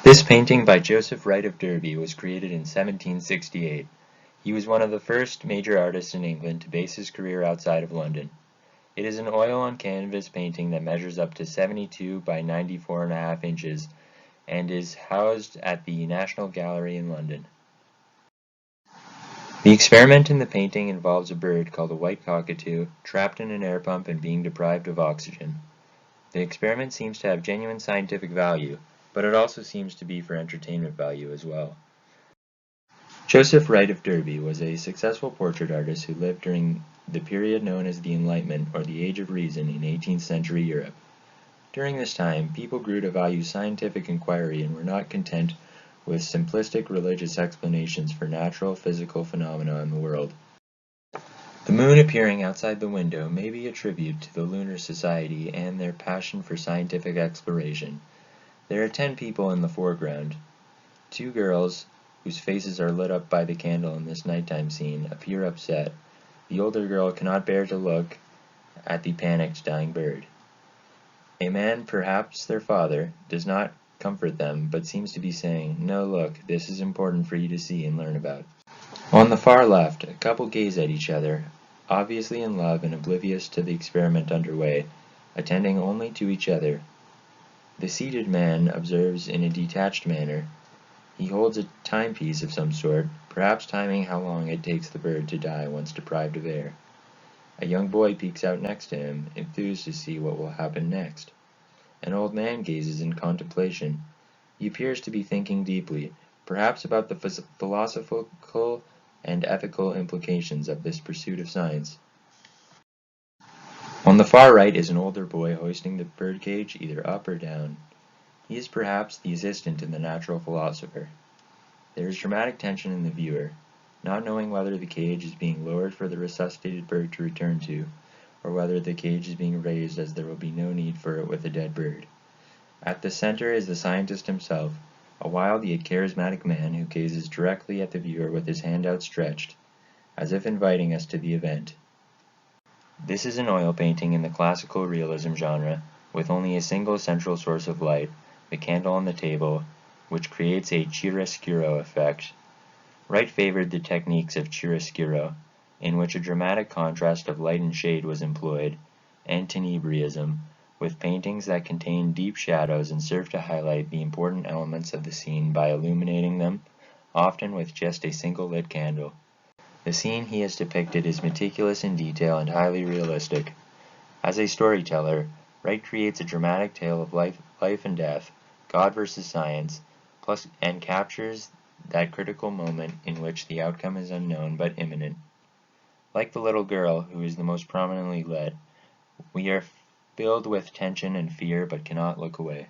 This painting by Joseph Wright of Derby was created in 1768. He was one of the first major artists in England to base his career outside of London. It is an oil-on-canvas painting that measures up to 72 by 94.5 inches and is housed at the National Gallery in London. The experiment in the painting involves a bird called a white cockatoo trapped in an air pump and being deprived of oxygen. The experiment seems to have genuine scientific value, but it also seems to be for entertainment value as well. Joseph Wright of Derby was a successful portrait artist who lived during the period known as the Enlightenment or the Age of Reason in 18th century Europe. During this time, people grew to value scientific inquiry and were not content with simplistic religious explanations for natural physical phenomena in the world. The moon appearing outside the window may be a tribute to the Lunar Society and their passion for scientific exploration. There are 10 people in the foreground. 2 girls, whose faces are lit up by the candle in this nighttime scene, appear upset. The older girl cannot bear to look at the panicked dying bird. A man, perhaps their father, does not comfort them, but seems to be saying, "No, look, this is important for you to see and learn about." On the far left, a couple gaze at each other, obviously in love and oblivious to the experiment underway, attending only to each other. The seated man observes in a detached manner. He holds a timepiece of some sort, perhaps timing how long it takes the bird to die once deprived of air. A young boy peeks out next to him, enthused to see what will happen next. An old man gazes in contemplation. He appears to be thinking deeply, perhaps about the philosophical and ethical implications of this pursuit of science. On the far right is an older boy hoisting the birdcage either up or down. He is perhaps the assistant in the natural philosopher. There is dramatic tension in the viewer, not knowing whether the cage is being lowered for the resuscitated bird to return to, or whether the cage is being raised as there will be no need for it with a dead bird. At the center is the scientist himself, a wild yet charismatic man who gazes directly at the viewer with his hand outstretched, as if inviting us to the event. This is an oil painting in the classical realism genre, with only a single central source of light, the candle on the table, which creates a chiaroscuro effect. Wright favored the techniques of chiaroscuro, in which a dramatic contrast of light and shade was employed, and tenebriism, with paintings that contain deep shadows and serve to highlight the important elements of the scene by illuminating them, often with just a single lit candle. The scene he has depicted is meticulous in detail and highly realistic. As a storyteller, Wright creates a dramatic tale of life and death, God versus science, and captures that critical moment in which the outcome is unknown but imminent. Like the little girl, who is the most prominently lit, we are filled with tension and fear but cannot look away.